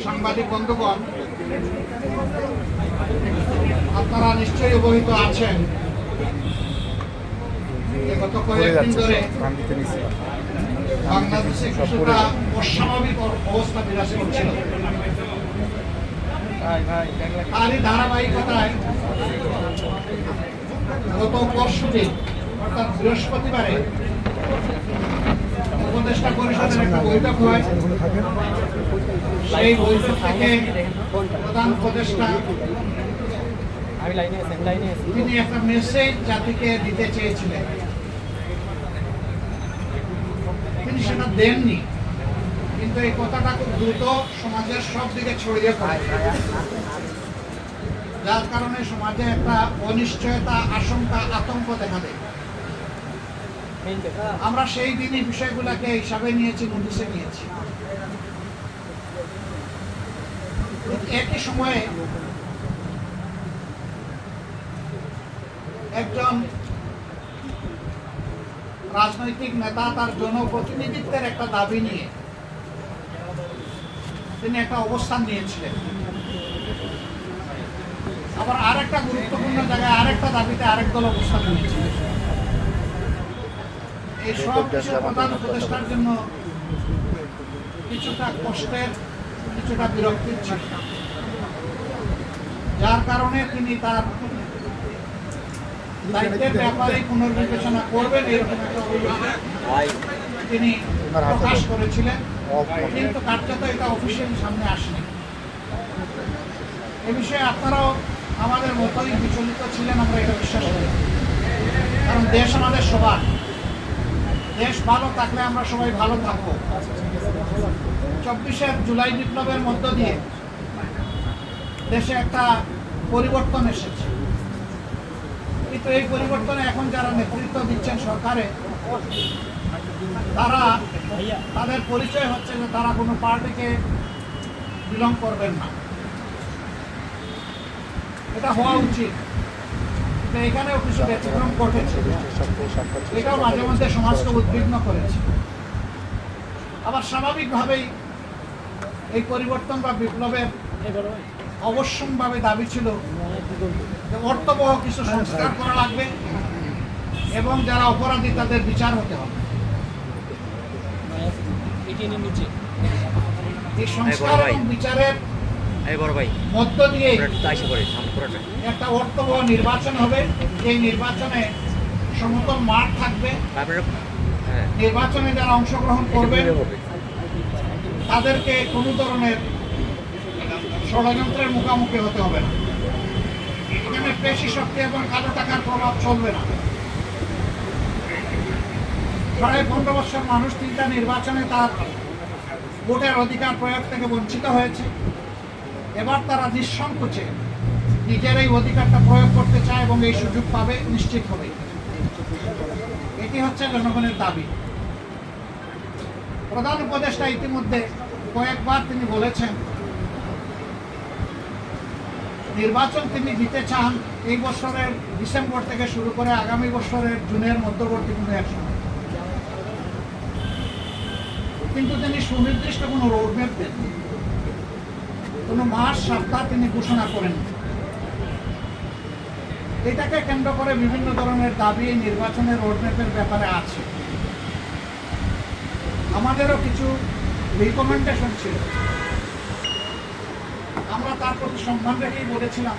সাংবাদিক বন্ধুগণ, আপনারা নিশ্চয়ই অবহিত আছেন যে গত কয়েকদিন ধরে বাংলাদেশে কিছুটা অস্বাভাবিক অবস্থা বিরাজ করছিল। তারই ধারাবাহিকতায় গত পরশুদিন অর্থাৎ বৃহস্পতিবারে উপদেষ্টা পরিষদের একটা বৈঠক হয়। সেই বৈঠক থেকে প্রধান উপদেষ্টা তিনি একটা মেসেজ জাতিকে দিতে চেয়েছিলেন, তিনি সেটা দেননি, কিন্তু এই কথাটা খুব দ্রুত সমাজের সব দিকে ছড়িয়ে পড়ে, যার কারণে সমাজে একটা অনিশ্চয়তা, আশঙ্কা, আতঙ্ক দেখা দেয়। আমরা সেই দিনই বিষয়গুলোকে হিসাবে নিয়েছি, নোটিশে নিয়েছি। একই সময়ে একজন রাজনৈতিক নেতা তার জনপ্রতিনিধিত্বের একটা দাবি নিয়ে তিনি একটা অবস্থান নিয়েছিলেন। আবার আরেকটা গুরুত্বপূর্ণ জায়গায় আরেকটা দাবিতে আরেক দল অবস্থান নিয়েছিলেন। এই সব কিছু প্রধান উপদেষ্টার জন্য কিছুটা কষ্টের, কিছুটা বিরক্তির ছিল, যার কারণে তিনি তার দায়িত্বের ব্যাপারে পুনর্বিবেচনা করবেন এরকম একটা অভিযোগ তিনি প্রকাশ করেছিলেন, কিন্তু কার্যত এটা অফিসিয়ালি সামনে আসেনি। এ বিষয়ে আপনারাও আমাদের মতোই বিচলিত ছিলেন, আমরা এটা বিশ্বাস করি। কারণ দেশ আমাদের সবার, দেশ ভালো থাকলে আমরা সবাই ভালো থাকবো। 24শে জুলাই বিপ্লবের মধ্য দিয়ে দেশে একটা পরিবর্তন এসেছে, কিন্তু এই পরিবর্তনে এখন যারা নেতৃত্ব দিচ্ছেন সরকারে, তারা তাদের পরিচয় হচ্ছে যে তারা কোনো পার্টিকে বিলং করবেন না। এটা হওয়া উচিত, এখানেও কিছু ব্যতিক্রম ঘটেছে, এটাও মাঝে মধ্যে সমাজকে উদ্বিগ্ন করেছে। আবার স্বাভাবিকভাবেই এই পরিবর্তন বা বিপ্লবের অবশ্যম্ভাবে দাবি ছিল যে অর্থবহ কিছু সংস্কার করা লাগবে এবং যারা অপরাধী তাদের বিচার হতে হবে। এই সংস্কার এবং বিচারের মধ্য দিয়ে একটা অর্থবহ নির্বাচন হবে। এই নির্বাচনে সমতল মাঠ থাকবে, নির্বাচনে যারা অংশগ্রহণ করবে তাদেরকে কোনো ধরনের ষড়যন্ত্রের মুখোমুখি হতে হবে না। এখানে পেশি শক্তি এবং কালো টাকার প্রভাব চলবে না। 15.5 বছর মানুষ 3টা নির্বাচনে তার ভোটের অধিকার প্রয়োগ থেকে বঞ্চিত হয়েছে। এবার তারা নিঃসংকোচে নিজের এই অধিকারটা প্রয়োগ করতে চায় এবং এই সুযোগ পাবে নিশ্চিত হবে। এটি হচ্ছে জনগণের দাবি। প্রধান উপদেষ্টা ইতিমধ্যে কয়েকবার তিনি বলেছেন নির্বাচন তিনি দিতে চান এই বছরের ডিসেম্বর থেকে শুরু করে আগামী বছরের জুনের মধ্যবর্তী কোনো এক সময়, কিন্তু তিনি সুনির্দিষ্ট কোনো রোডম্যাপ দেন, কোনো মাস সপ্তাহ তিনি ঘোষণা করেন। এটাকে কেন্দ্র করে বিভিন্ন ধরনের দাবি নির্বাচনের রোডম্যাপের ব্যাপারে আছে। আমাদেরও কিছু রিকমেন্ডেশন ছিল, আমরা তার প্রতি সম্মান রেখেই বলেছিলাম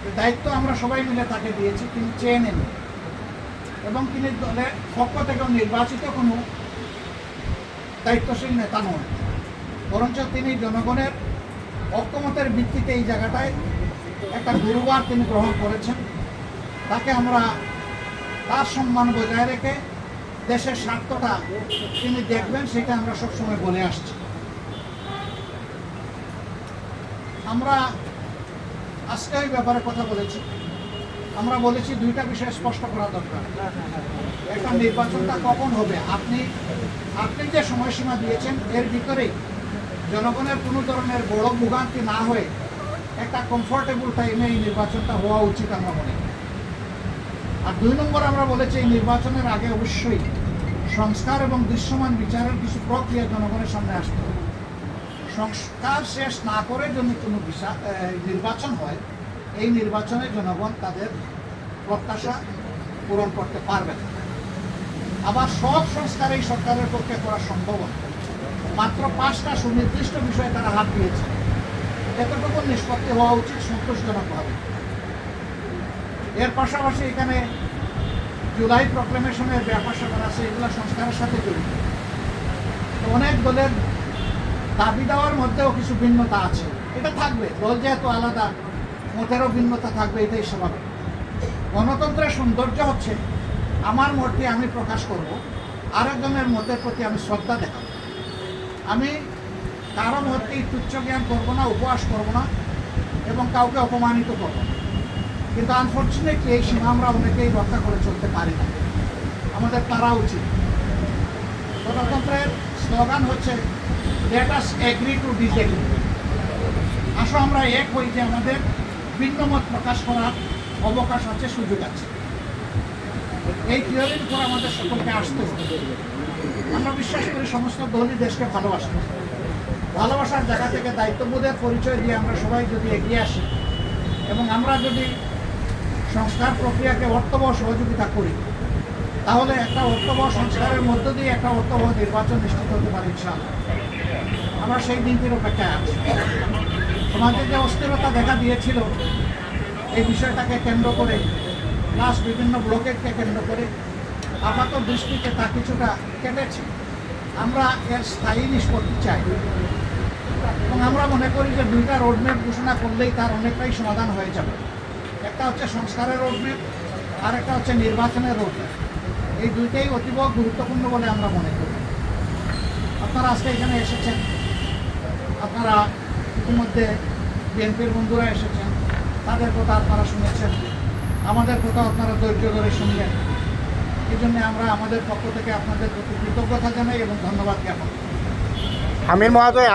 যে দায়িত্ব আমরা সবাই মিলে তাকে দিয়েছি, তিনি চেয়ে নেন এবং তিনি দলের পক্ষ থেকেও নির্বাচিত কোনো দায়িত্বশীল নেতা নন, বরঞ্চ তিনি জনগণের ঐক্যমতের ভিত্তিতে এই জায়গাটায় একটা গুরুবার তিনি গ্রহণ করেছেন। তাকে আমরা তার সম্মান বজায় রেখে দেশের স্বার্থটা তিনি দেখবেন, সেটা আমরা সবসময় বলে আসছি। আমরা আজকে ওই ব্যাপারে কথা বলেছি। আমরা বলেছি দুইটা বিষয় স্পষ্ট করা দরকার। একটা, নির্বাচনটা কখন হবে, আপনি যে সময়সীমা দিয়েছেন এর ভিতরেই জনগণের কোনো ধরনের বড় ভোগান্তি না হয়ে একটা কমফোর্টেবল টাইমে এই নির্বাচনটা হওয়া উচিত আমরা মনে করি। আর 2 নম্বর আমরা বলেছি এই নির্বাচনের আগে অবশ্যই সংস্কার এবং দৃশ্যমান বিচারের কিছু প্রক্রিয়া জনগণের সামনে আসতে হবে। সংস্কার শেষ না করে যদি কোনো নির্বাচন হয়, এই নির্বাচনে জনগণ তাদের প্রত্যাশা পূরণ করতে পারবে না। আবার সব সংস্কার এই সরকারের পক্ষে করা সম্ভব না। মাত্র 5টা সুনির্দিষ্ট বিষয়ে তারা হাত দিয়েছে। এতটুকু নিষ্পত্তি হওয়া উচিত সন্তোষজনকভাবে। এর পাশাপাশি এখানে জুলাই প্রক্লেমেশনের ব্যাপার স্যাপার আছে, এগুলো সংস্কারের সাথে জড়িত। অনেক দলের দাবি দেওয়ার মধ্যেও কিছু ভিন্নতা আছে, এটা থাকবে। দল যেহেতু আলাদা, মতেরও ভিন্নতা থাকবে, এটাই স্বাভাবিক। গণতন্ত্রের সৌন্দর্য হচ্ছে আমার মতটি আমি প্রকাশ করব, আরেকজনের মতের প্রতি আমি শ্রদ্ধা দেখাব। আমি কারো মতকে তুচ্ছ জ্ঞান করবো না, উপহাস করবো না, এবং কাউকে অপমানিত করবো না। কিন্তু আনফর্চুনেটলি এই সীমা আমরা অনেকেই রক্ষা করে চলতে পারি না, আমাদের পারা উচিত। গণতন্ত্রের স্লোগান হচ্ছে let us agree to disagree. আসো আমরা এক হই যে আমাদের ভিন্ন মত প্রকাশ করার অবকাশ আছে, সুযোগ আছে। এই থিওরির উপর আমাদের সকলকে আসতে হবে। আমরা বিশ্বাস করি সমস্ত দলই দেশকে ভালোবাসে। ভালোবাসার জায়গা থেকে দায়িত্ববোধের পরিচয় দিয়ে আমরা সবাই যদি এগিয়ে আসি এবং আমরা যদি সংস্কার প্রক্রিয়াকে অর্থবহ সহযোগিতা করি, তাহলে একটা অর্থবহ সংস্কারের মধ্য দিয়ে একটা অর্থবহ নির্বাচন নিশ্চিত হতে পারে ইনশাআল্লাহ। আমরা সেই দিনটির অপেক্ষায় আছি। সমাজে যে অস্থিরতা দেখা দিয়েছিল এই বিষয়টাকে কেন্দ্র করে, প্লাস বিভিন্ন ব্লকেটকে কেন্দ্র করে আপাত দৃষ্টিতে তা কিছুটা কেটেছে। আমরা এর স্থায়ী নিষ্পত্তি চাই এবং আমরা মনে করি যে 2টা রোডম্যাপ ঘোষণা করলেই তার অনেকটাই সমাধান হয়ে যাবে। একটা হচ্ছে সংস্কারের রোডম্যাপ, আর একটা হচ্ছে নির্বাচনের রোডম্যাপ। এই দুইটাই অতীব গুরুত্বপূর্ণ বলে আমরা মনে করি। আপনারা আজকে এখানে এসেছেন, আপনারা ইতিমধ্যে বিএনপির বন্ধুরা এসেছেন, তাদের কথা আপনারা শুনেছেন, আমাদের কথা আপনারা ধৈর্য ধরে শুনলেন। এই জন্য আমরা আমাদের পক্ষ থেকে আপনাদের প্রতি কৃতজ্ঞতা জানাই এবং ধন্যবাদ জ্ঞাপন। আমির মহোদয়,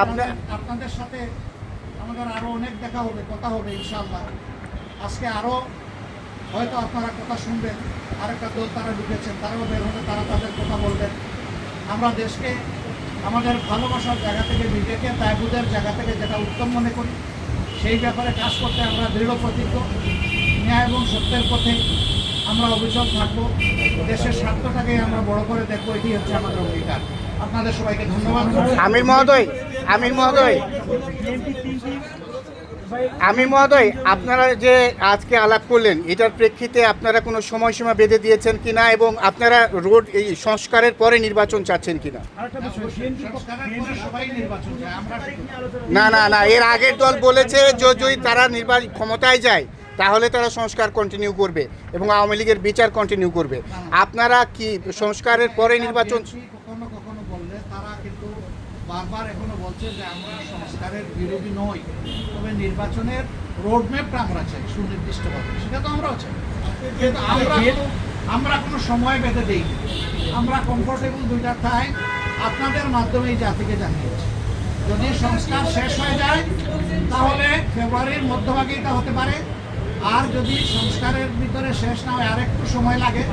আপনাদের সাথে আমাদের আরও অনেক দেখা হবে, কথা হবে ইনশাআল্লাহ। আজকে আরও হয়তো আপনারা কথা শুনবেন, আরেকটা দল তারা ঢুকেছেন, তারাও বের হবে, তারা তাদের কথা বলবেন। আমরা দেশকে আমাদের ভালোবাসার জায়গা থেকে, নিজেকে দায়বোধের জায়গা থেকে যেটা উত্তম মনে করি সেই ব্যাপারে কাজ করতে আমরা দৃঢ় প্রতিজ্ঞ। ন্যায় এবং সত্যের পথে আমরা অবিচল থাকবো। দেশের স্বার্থটাকে আমরা বড় করে দেখবো, এটি হচ্ছে আমাদের অঙ্গীকার। আপনাদের সবাইকে ধন্যবাদ। আমির মহোদয়, আপনারা যে আজকে আলাপ করলেন, এটার প্রেক্ষিতে আপনারা কোনো সময়সীমা বেঁধে দিয়েছেন কিনা এবং আপনারা রোড এই সংস্কারের পরে নির্বাচন চাচ্ছেন কিনা? না না না, এর আগের দল বলেছে যদি তারা ক্ষমতায় যায় তাহলে তারা সংস্কার কন্টিনিউ করবে এবং আওয়ামী লীগের বিচার কন্টিনিউ করবে। আপনারা কি সংস্কারের পরে নির্বাচন? কখনো কখনো বললে তারা কিন্তু বারবার এখনো বলছে যে আমরা সংস্কারের বিরোধী নই, তবে নির্বাচনের রোডম্যাপটা আমরা চাই সুনির্দিষ্টভাবে, সেটা তো আমরাও চাই। কিন্তু আমরা কোনো সময় বেঁধে দিই, আমরা কমফোর্টেবল 2টা টাইম আপনাদের মাধ্যমে এই জাতিকে জানিয়েছি। যদি সংস্কার শেষ হয়ে যায় তাহলে ফেব্রুয়ারির মধ্যভাগে এটা হতে পারে, আর যদি সংস্কারের ভিতরে শেষ না হয় আর একটু সময় লাগে,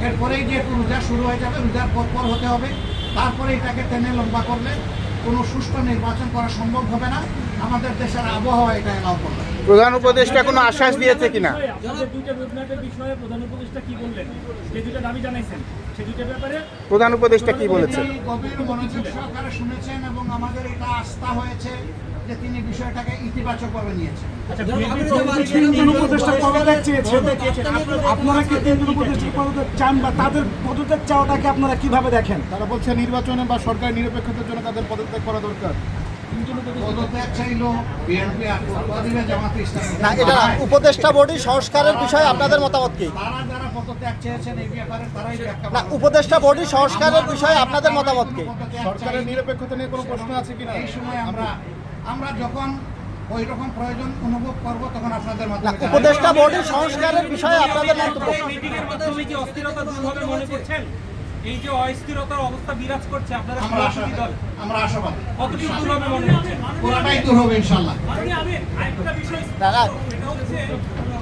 এরপরেই যেহেতু রোজা শুরু হয়ে যাবে, রোজার পর হতে হবে, তারপরে এটাকে টেনে লম্বা করলে কোনো সুষ্ঠু নির্বাচন করা সম্ভব হবে না। আমাদের দেশের আবহাওয়া এটা এলাও করবে। প্রধান উপদেষ্টা কোনো আশ্বাস দিয়েছে কিনা? প্রধান উপদেষ্টা কি বলেছেন? গভীর মনোযোগ সহকারে শুনেছেন এবং আমাদের এটা আস্থা হয়েছে যে তিনি বিষয়টাকে ইতিবাচকভাবে নিয়েছেন। আপনারা কি তিনজন উপদেষ্টা পদত্যাগ চান বা তাদের পদত্যাগ চাওয়াটাকে আপনারা কিভাবে দেখেন? তারা বলছে নির্বাচনে বা সরকারের নিরপেক্ষতার জন্য তাদের পদত্যাগ করা দরকার। পদত্যাগ চাইলো বিএনপি আর জামাতে ইসলামী। না, এটা উপদেষ্টা বডি সংস্কারের বিষয়ে আপনাদের মতামত কি? তারা যারা পদত্যাগ চেয়েছেন এই ব্যাপারে তারাই ব্যাখ্যা না, করবেন। উপদেষ্টা বডি সংস্কারের বিষয়ে আপনাদের মতামত কি? সরকারের নিরপেক্ষতা নিয়ে কোনো প্রশ্ন আছে কিনা? এই সময় আমরা যখন ওই রকম প্রয়োজন অনুভব করব তখন আপনাদের না, মাধ্যমে উপদেষ্টা বডি সংস্কারের বিষয়ে আপনাদের মন্তব্য। মিটিংয়ের মাধ্যমে কি অস্থিরতা দূর হবে মনে করছেন? এই যে অস্থিরতার অবস্থা বিরাজ করছে, আপনারা আমরা আশাবাদী কতটুকু দূর হবে মনে করছেন? পুরোটাই দূর হবে ইনশাআল্লাহ। আমি আরেকটা বিষয়, দাদা, এটা হচ্ছে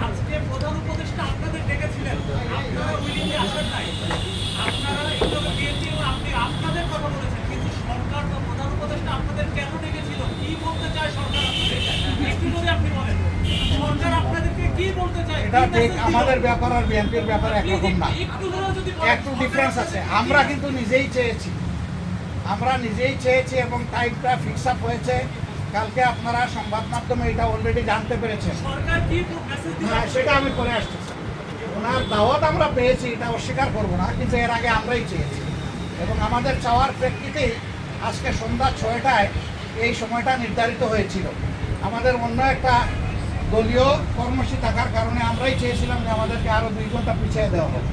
আজকে প্রধান উপদেষ্টা আপনাদের ডেকেছিলেন, আপনারা উইলিংলি আসেন নাই। আপনারা এগুলো বিএনপি এবং আপনি আপনাদের কথা বলেছেন, কিন্তু সরকার বা প্রধান উপদেষ্টা আপনাদের কেন ডেকেছিল, কি এটা ঠিক আমাদের ব্যাপার আর বিএনপির ব্যাপার একরকম না, একটু হলেও যদি বলেন, একটু ডিফারেন্স আছে। আমরা কিন্তু নিজেই চেয়েছি এবং টাইমটা ফিক্স আপ হয়েছে। কালকে আপনারা সংবাদ মাধ্যমে এটা অলরেডি জানতে পেরেছেন। সরকার কি মেসেজ দিল? হ্যাঁ, সেটা আমি পরে আসতেছি। ওনার দাওয়াত আমরা পেয়েছি, এটা অস্বীকার করবো না, কিন্তু এর আগে আমরাই চেয়েছি এবং আমাদের চাওয়ার প্রেক্ষিতেই আজকে সন্ধ্যা 6টায় এই সময়টা নির্ধারিত হয়েছিল। আমাদের অন্য একটা দলীয় কর্মসূচি থাকার কারণে আমরাই চেয়েছিলাম যে আমাদেরকে আরও 2 ঘন্টা পিছিয়ে দেওয়া হবে।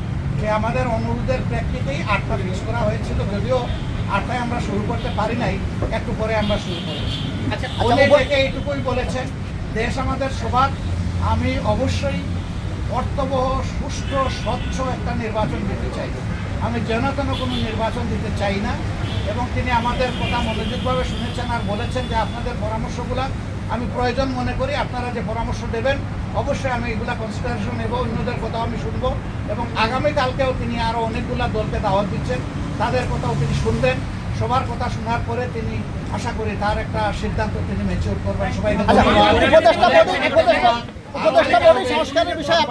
আমাদের অনুরোধের প্রেক্ষিতেই 8টা ফিক্স করা হয়েছিল, যদিও 8টায় আমরা শুরু করতে পারি নাই, একটু পরে আমরা শুরু করেছি। উনি থেকে এইটুকুই বলেছেন, দেশ আমাদের সবার, আমি অবশ্যই অর্থবহ, সুষ্ঠু, স্বচ্ছ একটা নির্বাচন দিতে চাই। আমি যেন তেন কোনো নির্বাচন দিতে চাই না এবং তিনি আমাদের কথা মনোযোগভাবে শুনেছেন আর বলেছেন যে আপনাদের পরামর্শগুলো আমি প্রয়োজন মনে করি, আপনারা যে পরামর্শ দেবেন অবশ্যই আমি এগুলা কনসিডারেশন নেব, অন্যদের কথাও আমি শুনবো এবং আগামীকালকেও তিনি আরও অনেকগুলা দলকে দাওয়াত দিচ্ছেন, তাদের কথাও তিনি শুনবেন। সবার কথা শোনার পরে তিনি আশা করি তার একটা সিদ্ধান্ত তিনি ম্যাচিউর করবেন। সবাই উপদেষ্টা বডি সংস্কারের বিষয়ে